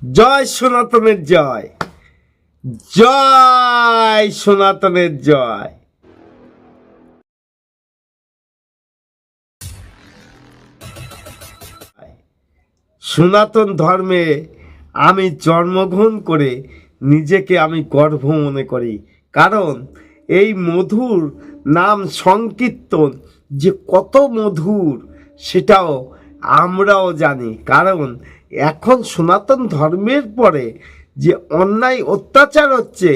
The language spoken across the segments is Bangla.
জয় সনাতনের জয়, জয় সনাতনের জয়। সনাতন ধর্মে আমি জন্মগ্রহণ করে নিজেকে আমি গর্ব মনে করি, কারণ এই মধুর নাম সংকীর্তন যে কত মধুর সেটাও আমরাও জানি। কারণ এখন সনাতন ধর্মের পরে যে অন্যায় অত্যাচার হচ্ছে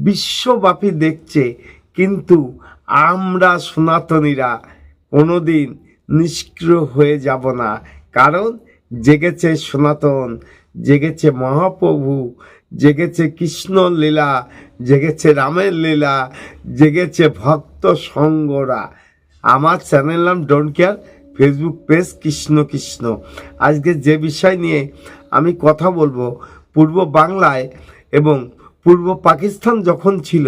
বিশ্বব্যাপী দেখছে, কিন্তু আমরা সনাতনীরা কোনোদিন নিষ্ক্রিয় হয়ে যাব না। কারণ জেগেছে সনাতন, জেগেছে মহাপ্রভু, জেগেছে কৃষ্ণ লীলা, জেগেছে রামের লীলা, জেগেছে ভক্ত সঙ্গরা। আমার চ্যানেল নাম don't care, Facebook page Krishna Krishna. আজকে যে বিষয় নিয়ে আমি কথা বলবো, পূর্ব বাংলায় এবং পূর্ব পাকিস্তান যখন ছিল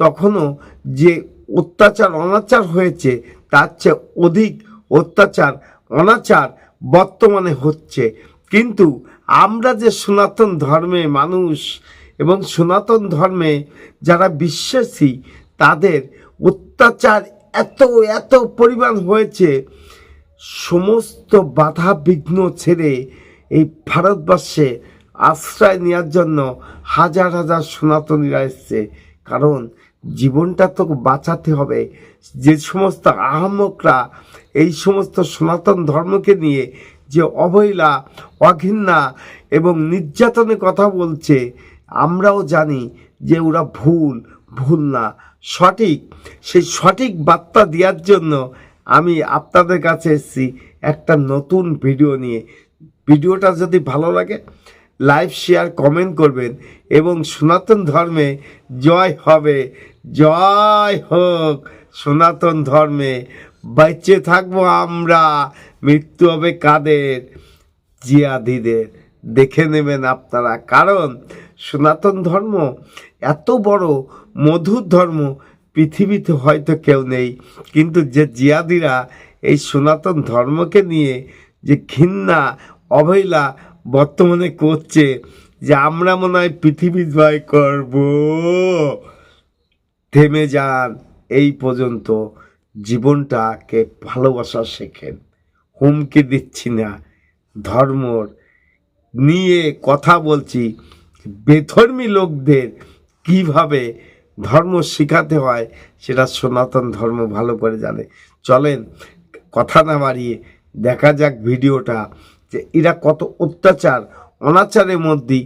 তখনও যে অত্যাচার অনাচার হয়েছে তার চেয়ে অধিক অত্যাচার অনাচার বর্তমানে হচ্ছে। কিন্তু আমরা যে সনাতন ধর্মে মানুষ এবং সনাতন ধর্মে যারা বিশ্বাসী, তাদের অত্যাচার এত এত পরিমাণ হয়েছে, সমস্ত বাধা বিঘ্ন ছেড়ে এই ভারতবর্ষে আশ্রয় নেওয়ার জন্য হাজার হাজার সনাতনীরা এসছে। কারণ জীবনটা তো বাঁচাতে হবে। যে সমস্ত আহাম্মকরা এই সমস্ত সনাতন ধর্মকে নিয়ে যে অবহেলা, অঘৃণা এবং নির্যাতনের কথা বলছে, আমরাও জানি যে ওরা ভুল না, সঠিক। সেই সঠিক বার্তা দেওয়ার জন্য আমি আপনাদের কাছে এসেছি একটা নতুন ভিডিও নিয়ে। ভিডিওটা যদি ভালো লাগে লাইক শেয়ার কমেন্ট করবেন এবং সনাতন ধর্মে জয় হবে, জয় হোক সনাতন ধর্মে। বেঁচে থাকবো আমরা, মৃত্যু হবে কাদের? জিয়াদিদের। দেখে নেবেন আপনারা। কারণ সনাতন ধর্ম এত বড় মধুর ধর্ম পৃথিবীতে হয়তো কেউ নেই, কিন্তু যে জিয়াদিরা এই সনাতন ধর্মকে নিয়ে যে ঘৃণা অবহেলা বর্তমানে করছে, যে আমরা মনে হয় পৃথিবী জয় করব, থেমে যান। এই পর্যন্ত জীবনটাকে ভালোবাসা শেখেন। হুমকি দিচ্ছি না, ধর্মর নিয়ে কথা বলছি। বেধর্মী লোকদের কিভাবে ধর্ম শেখাতে হয় সেটা সনাতন ধর্ম ভালো করে জানে। চলেন কথা না বাড়িয়ে দেখা যাক ভিডিওটা, যে এরা কত অত্যাচার অনাচারের মধ্যেই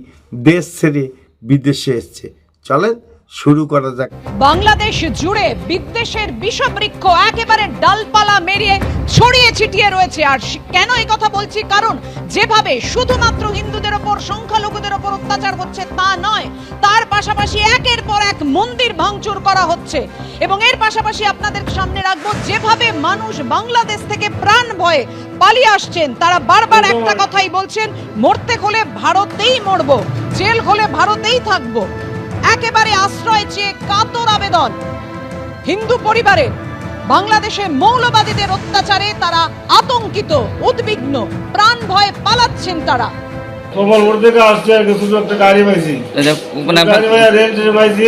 দেশ ছেড়ে বিদেশে এসছে। চলেন শুরু করা যাক। বাংলাদেশ জুড়ে বিদ্বেষের বিষবৃক্ষ একেবারে ডালপালা মেরিয়ে ছড়িয়ে ছিটিয়ে রয়েছে। আর কেন এই কথা বলছি? কারণ যেভাবে শুধুমাত্র হিন্দুদের ওপর, সংখ্যালঘুদের ওপর অত্যাচার হচ্ছে তা নয়, তার পাশাপাশি একের পর এক মন্দির ভাঙচুর করা হচ্ছে। এবং এর পাশাপাশি আপনাদের সামনে রাখবো যেভাবে মানুষ বাংলাদেশ থেকে প্রাণ ভয়ে পালিয়ে আসছেন। তারা বারবার একটা কথাই বলছেন, মরতে হলে ভারতেই মরবো, জেল হলে ভারতেই থাকবো। একেবারে আশ্রয় চেয়ে কাতর আবেদন হিন্দু পরিবারের। বাংলাদেশে মৌলবাদীদের অত্যাচারে তারা আতঙ্কিত, উদ্বিগ্ন, প্রাণ ভয়ে পালাচ্ছেন তারা। কমলপুর থেকে আসছে আর কিছু একটা গাড়ি পাইছি, গাড়ি ভাইয়া রেল ট্রেন পাইছি,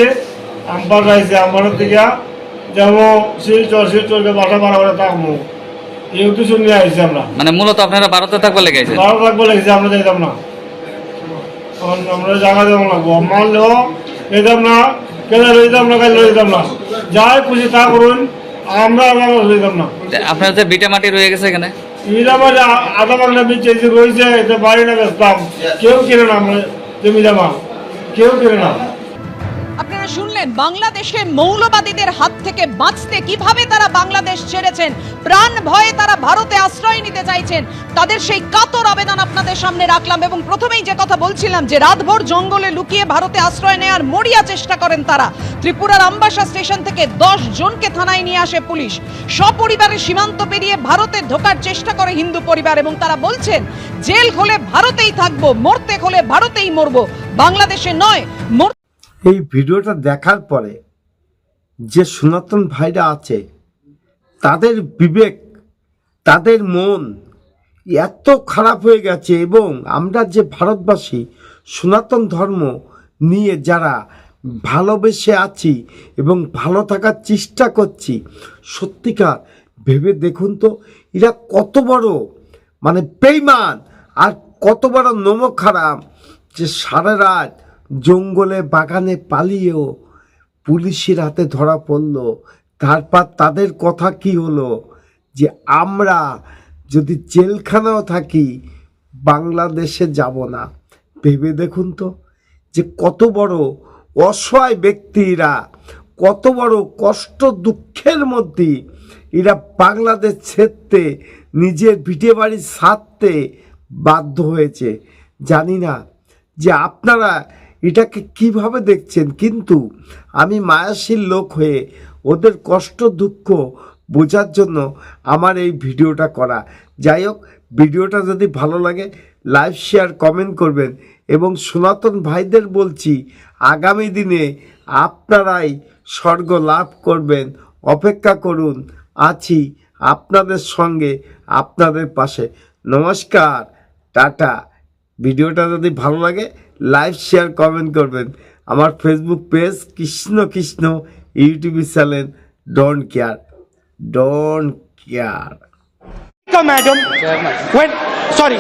আম্পার পাইছি, আম্পারের থেকে যেমন শিলচরকে বাসা বাড়াবাড়া থাকবো এই উদ্দেশ্য নিয়ে আসছি আমরা। মানে মূলত আপনারা ভারতে থাকবে লেগেছে? ভারত থাকবো লেগেছে, আমরা যাইতাম না, আমরা জায়গা দেবো লাগবো, মানলেও যেতাম না, কেনা লইতাম না, কাল লইতাম না, যাই খুশি তা করুন, আমরা লইতাম না। আপনার যে বিটা মাটি রয়ে গেছে এখানে, মিলা মাটি আধা বাংলা বিচ রয়েছে, এটা বাড়ি না বেচতাম, কেউ কিনে না, আমরা জমিটা মা কেউ কিনে না। আপনারা শুনলেন বাংলাদেশে মৌলবাদীদের হাত থেকে বাঁচতে কিভাবে তারা বাংলাদেশ ছেড়েছেন, প্রাণ ভয়ে তারা ভারতে আশ্রয় নিতে চাইছেন। তাদের সেই কাতর আবেদন আপনাদের সামনে রাখলাম। এবং প্রথমেই যে কথা বলছিলাম, যে রাতভর জঙ্গলে লুকিয়ে ভারতে আশ্রয় নেওয়ার মরিয়া চেষ্টা করেন তারা। ত্রিপুরার আমবাসা স্টেশন থেকে 10 জনকে থানায় নিয়ে আসে পুলিশ। সপরিবারে সীমান্ত পেরিয়ে ভারতে ঢোকার চেষ্টা করে হিন্দু পরিবার। এবং তারা বলছেন, জেল হলে ভারতেই থাকবো, মরতে হলে ভারতেই মরবো, বাংলাদেশে নয়। এই ভিডিওটা দেখার পরে যে সনাতন ভাইরা আছে, তাদের বিবেক, তাদের মন এত খারাপ হয়ে গেছে। এবং আমরা যে ভারতবাসী সনাতন ধর্ম নিয়ে যারা ভালোবেসে আছি এবং ভালো থাকার চেষ্টা করছি, সত্যিকার ভেবে দেখুন তো এরা কত বড় মানে বেঈমান আর কত বড় নমক হারাম যে সারা রাত জঙ্গলে বাগানে পালিয়েও পুলিশের হাতে ধরা পড়ল। তারপর তাদের কথা কি হলো যে আমরা যদি জেলখানাও থাকি বাংলাদেশে যাব না। ভেবে দেখুন তো যে কত বড় অসহায় ব্যক্তিরা, কত বড় কষ্ট দুঃখের মধ্যে এরা বাংলাদেশ ছেড়তে নিজের ভিটে বাড়ি ছাড়তে বাধ্য হয়েছে। জানি না যে আপনারা এটাকে কিভাবে দেখছেন, কিন্তু আমি মায়াশীল লোক হয়ে ওদের কষ্ট দুঃখ বোঝার জন্য আমার এই ভিডিওটা করা। যাই হোক, ভিডিওটা যদি ভালো লাগে লাইক শেয়ার কমেন্ট করবেন এবং সনাতন ভাইদের বলছি আগামী দিনে আপনারাই স্বর্গ লাভ করবেন। অপেক্ষা করুন, আছি আপনাদের সঙ্গে, আপনাদের পাশে। নমস্কার, টাটা। ভিডিওটা যদি ভালো লাগে লাইক শেয়ার কমেন্ট করবেন। আমার Facebook page Krishna Krishna, YouTube channel don't care. Madam, when sorry.